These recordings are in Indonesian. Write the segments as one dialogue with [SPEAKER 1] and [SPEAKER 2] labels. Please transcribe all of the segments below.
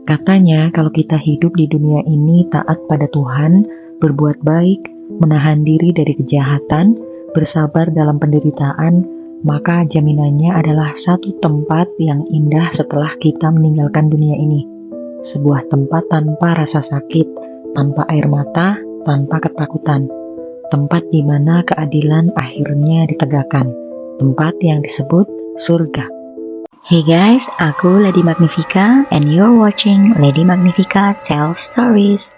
[SPEAKER 1] Katanya kalau kita hidup di dunia ini taat pada Tuhan, berbuat baik, menahan diri dari kejahatan, bersabar dalam penderitaan, maka jaminannya adalah satu tempat yang indah setelah kita meninggalkan dunia ini. Sebuah tempat tanpa rasa sakit, tanpa air mata, tanpa ketakutan. Tempat di mana keadilan akhirnya ditegakkan. Tempat yang disebut surga.
[SPEAKER 2] Hey guys, aku Lady Magnifica and you're watching Lady Magnifica Tells Stories.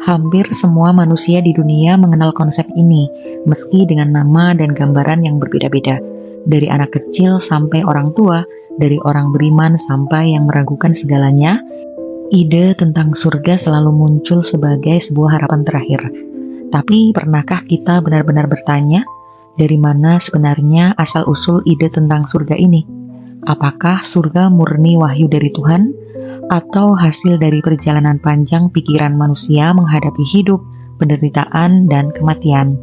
[SPEAKER 1] Hampir semua manusia di dunia mengenal konsep ini, meski dengan nama dan gambaran yang berbeda-beda. Dari anak kecil sampai orang tua, dari orang beriman sampai yang meragukan segalanya, ide tentang surga selalu muncul sebagai sebuah harapan terakhir. Tapi pernahkah kita benar-benar bertanya, dari mana sebenarnya asal-usul ide tentang surga ini? Apakah surga murni wahyu dari Tuhan? Atau hasil dari perjalanan panjang pikiran manusia menghadapi hidup, penderitaan, dan kematian?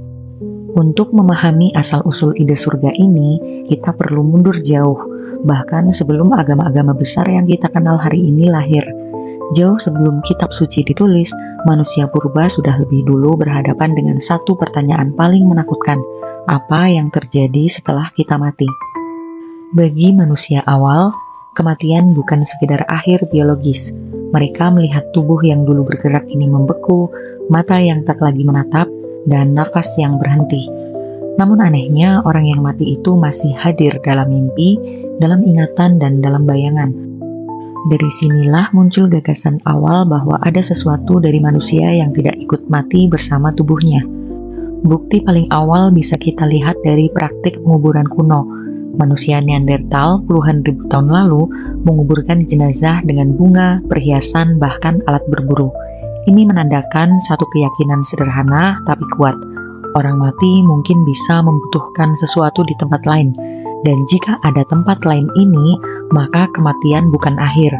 [SPEAKER 1] Untuk memahami asal-usul ide surga ini, kita perlu mundur jauh, bahkan sebelum agama-agama besar yang kita kenal hari ini lahir. Jauh sebelum kitab suci ditulis, manusia purba sudah lebih dulu berhadapan dengan satu pertanyaan paling menakutkan. Apa yang terjadi setelah kita mati? Bagi manusia awal, kematian bukan sekedar akhir biologis. Mereka melihat tubuh yang dulu bergerak ini membeku, mata yang tak lagi menatap, dan nafas yang berhenti. Namun anehnya, orang yang mati itu masih hadir dalam mimpi, dalam ingatan, dan dalam bayangan. Dari sinilah muncul gagasan awal bahwa ada sesuatu dari manusia yang tidak ikut mati bersama tubuhnya. Bukti paling awal bisa kita lihat dari praktik penguburan kuno. Manusia Neanderthal puluhan ribu tahun lalu menguburkan jenazah dengan bunga, perhiasan, bahkan alat berburu. Ini menandakan satu keyakinan sederhana tapi kuat. Orang mati mungkin bisa membutuhkan sesuatu di tempat lain. Dan jika ada tempat lain ini, maka kematian bukan akhir,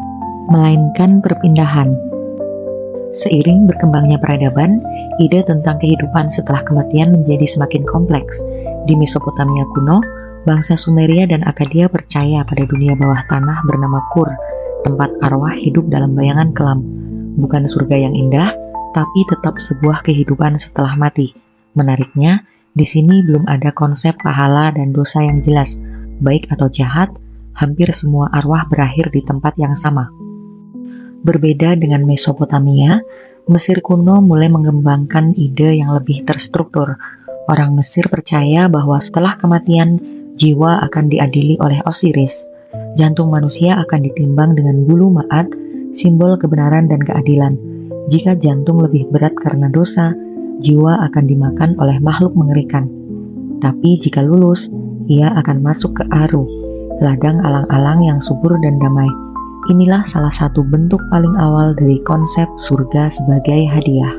[SPEAKER 1] melainkan perpindahan. Seiring berkembangnya peradaban, ide tentang kehidupan setelah kematian menjadi semakin kompleks. Di Mesopotamia kuno, bangsa Sumeria dan Akkadia percaya pada dunia bawah tanah bernama Kur, tempat arwah hidup dalam bayangan kelam. Bukan surga yang indah, tapi tetap sebuah kehidupan setelah mati. Menariknya, di sini belum ada konsep pahala dan dosa yang jelas. Baik atau jahat, hampir semua arwah berakhir di tempat yang sama. Berbeda dengan Mesopotamia, Mesir kuno mulai mengembangkan ide yang lebih terstruktur. Orang Mesir percaya bahwa setelah kematian, jiwa akan diadili oleh Osiris. Jantung manusia akan ditimbang dengan bulu Ma'at, simbol kebenaran dan keadilan. Jika jantung lebih berat karena dosa, jiwa akan dimakan oleh makhluk mengerikan. Tapi jika lulus, ia akan masuk ke Aru, ladang alang-alang yang subur dan damai. Inilah salah satu bentuk paling awal dari konsep surga sebagai hadiah.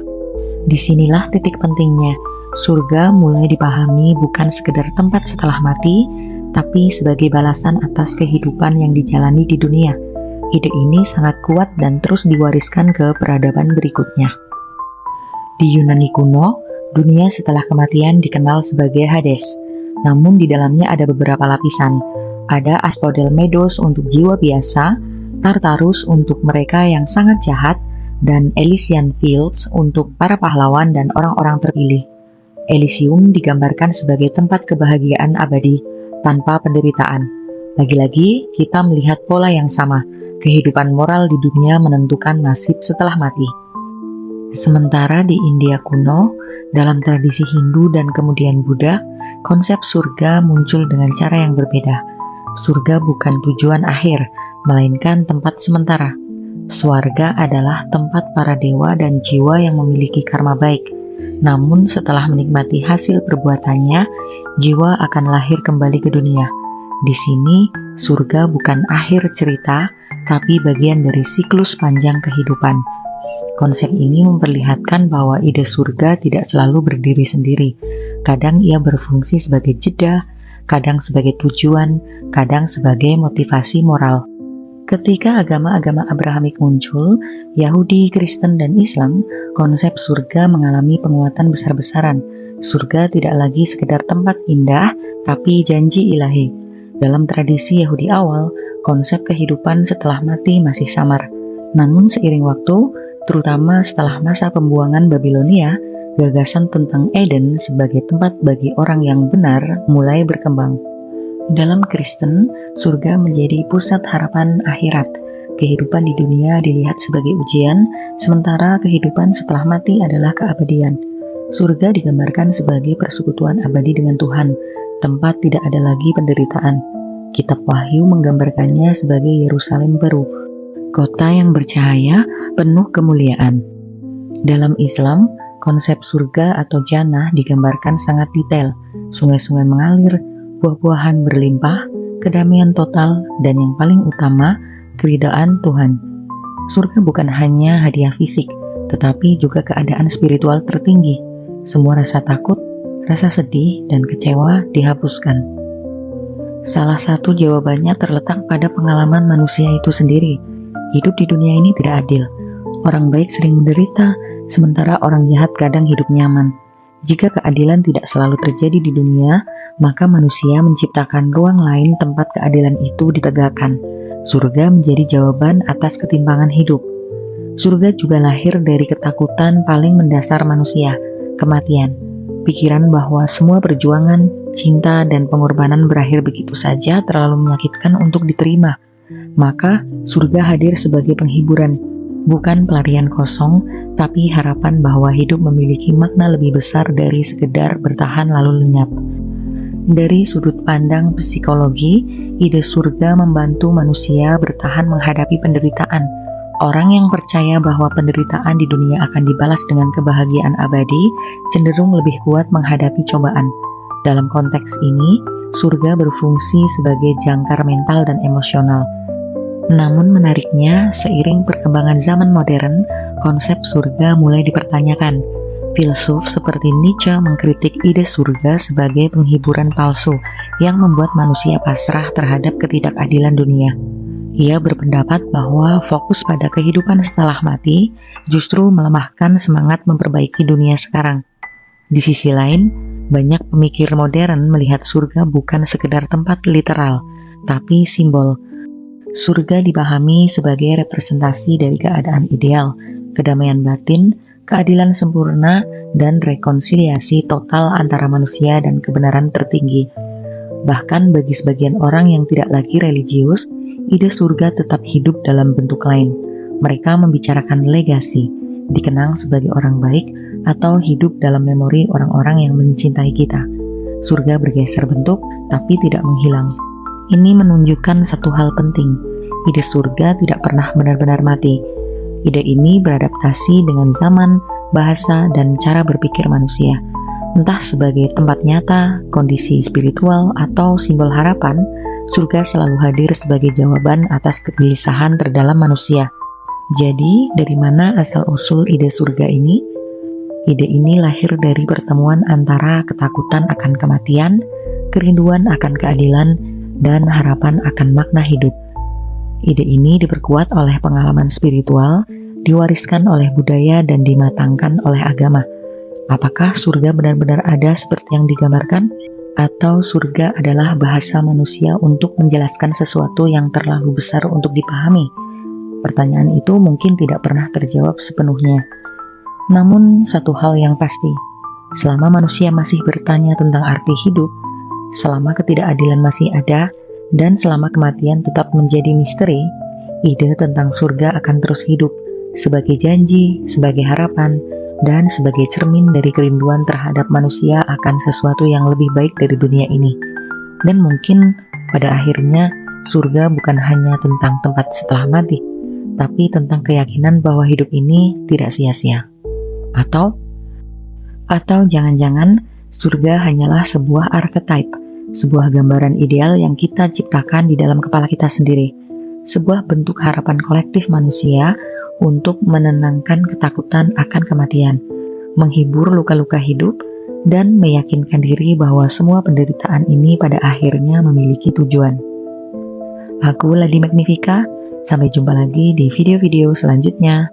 [SPEAKER 1] Disinilah titik pentingnya. Surga mulai dipahami bukan sekedar tempat setelah mati, tapi sebagai balasan atas kehidupan yang dijalani di dunia. Ide ini sangat kuat dan terus diwariskan ke peradaban berikutnya. Di Yunani kuno, dunia setelah kematian dikenal sebagai Hades. Namun di dalamnya ada beberapa lapisan. Ada Asphodel Meadows untuk jiwa biasa, Tartarus untuk mereka yang sangat jahat, dan Elysian Fields untuk para pahlawan dan orang-orang terpilih. Elysium digambarkan sebagai tempat kebahagiaan abadi, tanpa penderitaan. Lagi-lagi, kita melihat pola yang sama. Kehidupan moral di dunia menentukan nasib setelah mati. Sementara di India kuno, dalam tradisi Hindu dan kemudian Buddha, konsep surga muncul dengan cara yang berbeda. Surga bukan tujuan akhir, melainkan tempat sementara. Swarga adalah tempat para dewa dan jiwa yang memiliki karma baik. Namun setelah menikmati hasil perbuatannya, jiwa akan lahir kembali ke dunia. Di sini, surga bukan akhir cerita, tapi bagian dari siklus panjang kehidupan. Konsep ini memperlihatkan bahwa ide surga tidak selalu berdiri sendiri. Kadang ia berfungsi sebagai jeda, kadang sebagai tujuan, kadang sebagai motivasi moral. Ketika agama-agama Abrahamik muncul, Yahudi, Kristen, dan Islam, konsep surga mengalami penguatan besar-besaran. Surga tidak lagi sekedar tempat indah, tapi janji ilahi. Dalam tradisi Yahudi awal, konsep kehidupan setelah mati masih samar. Namun seiring waktu, terutama setelah masa pembuangan Babilonia, gagasan tentang Eden sebagai tempat bagi orang yang benar mulai berkembang. Dalam Kristen, surga menjadi pusat harapan akhirat. Kehidupan di dunia dilihat sebagai ujian, sementara kehidupan setelah mati adalah keabadian. Surga digambarkan sebagai persekutuan abadi dengan Tuhan, tempat tidak ada lagi penderitaan. Kitab Wahyu menggambarkannya sebagai Yerusalem baru, kota yang bercahaya, penuh kemuliaan. Dalam Islam, konsep surga atau jannah digambarkan sangat detail. Sungai-sungai mengalir, buah-buahan berlimpah, kedamaian total, dan yang paling utama, keridaan Tuhan. Surga bukan hanya hadiah fisik, tetapi juga keadaan spiritual tertinggi. Semua rasa takut, rasa sedih, dan kecewa dihapuskan. Salah satu jawabannya terletak pada pengalaman manusia itu sendiri. Hidup di dunia ini tidak adil. Orang baik sering menderita, sementara orang jahat kadang hidup nyaman. Jika keadilan tidak selalu terjadi di dunia, maka manusia menciptakan ruang lain tempat keadilan itu ditegakkan. Surga menjadi jawaban atas ketimpangan hidup. Surga juga lahir dari ketakutan paling mendasar manusia, kematian. Pikiran bahwa semua perjuangan, cinta, dan pengorbanan berakhir begitu saja terlalu menyakitkan untuk diterima. Maka, surga hadir sebagai penghiburan, bukan pelarian kosong, tapi harapan bahwa hidup memiliki makna lebih besar dari sekedar bertahan lalu lenyap. Dari sudut pandang psikologi, ide surga membantu manusia bertahan menghadapi penderitaan. Orang yang percaya bahwa penderitaan di dunia akan dibalas dengan kebahagiaan abadi, cenderung lebih kuat menghadapi cobaan. Dalam konteks ini, surga berfungsi sebagai jangkar mental dan emosional. Namun menariknya, seiring perkembangan zaman modern, konsep surga mulai dipertanyakan. Filsuf seperti Nietzsche mengkritik ide surga sebagai penghiburan palsu yang membuat manusia pasrah terhadap ketidakadilan dunia. Ia berpendapat bahwa fokus pada kehidupan setelah mati justru melemahkan semangat memperbaiki dunia sekarang. Di sisi lain, banyak pemikir modern melihat surga bukan sekedar tempat literal, tapi simbol. Surga dipahami sebagai representasi dari keadaan ideal, kedamaian batin, keadilan sempurna, dan rekonsiliasi total antara manusia dan kebenaran tertinggi. Bahkan bagi sebagian orang yang tidak lagi religius, ide surga tetap hidup dalam bentuk lain. Mereka membicarakan legasi, dikenang sebagai orang baik, atau hidup dalam memori orang-orang yang mencintai kita. Surga bergeser bentuk, tapi tidak menghilang. Ini menunjukkan satu hal penting. Ide surga tidak pernah benar-benar mati. Ide ini beradaptasi dengan zaman, bahasa, dan cara berpikir manusia. Entah sebagai tempat nyata, kondisi spiritual, atau simbol harapan, surga selalu hadir sebagai jawaban atas kegelisahan terdalam manusia. Jadi, dari mana asal-usul ide surga ini? Ide ini lahir dari pertemuan antara ketakutan akan kematian, kerinduan akan keadilan, dan harapan akan makna hidup. Ide ini diperkuat oleh pengalaman spiritual, diwariskan oleh budaya, dan dimatangkan oleh agama. Apakah surga benar-benar ada seperti yang digambarkan? Atau surga adalah bahasa manusia untuk menjelaskan sesuatu yang terlalu besar untuk dipahami? Pertanyaan itu mungkin tidak pernah terjawab sepenuhnya. Namun satu hal yang pasti, selama manusia masih bertanya tentang arti hidup, selama ketidakadilan masih ada, dan selama kematian tetap menjadi misteri, ide tentang surga akan terus hidup sebagai janji, sebagai harapan, dan sebagai cermin dari kerinduan terhadap manusia akan sesuatu yang lebih baik dari dunia ini. Dan mungkin pada akhirnya surga bukan hanya tentang tempat setelah mati, tapi tentang keyakinan bahwa hidup ini tidak sia-sia. Atau jangan-jangan surga hanyalah sebuah archetype, sebuah gambaran ideal yang kita ciptakan di dalam kepala kita sendiri, sebuah bentuk harapan kolektif manusia untuk menenangkan ketakutan akan kematian, menghibur luka-luka hidup, dan meyakinkan diri bahwa semua penderitaan ini pada akhirnya memiliki tujuan. Aku Lady Magnifica, sampai jumpa lagi di video-video selanjutnya.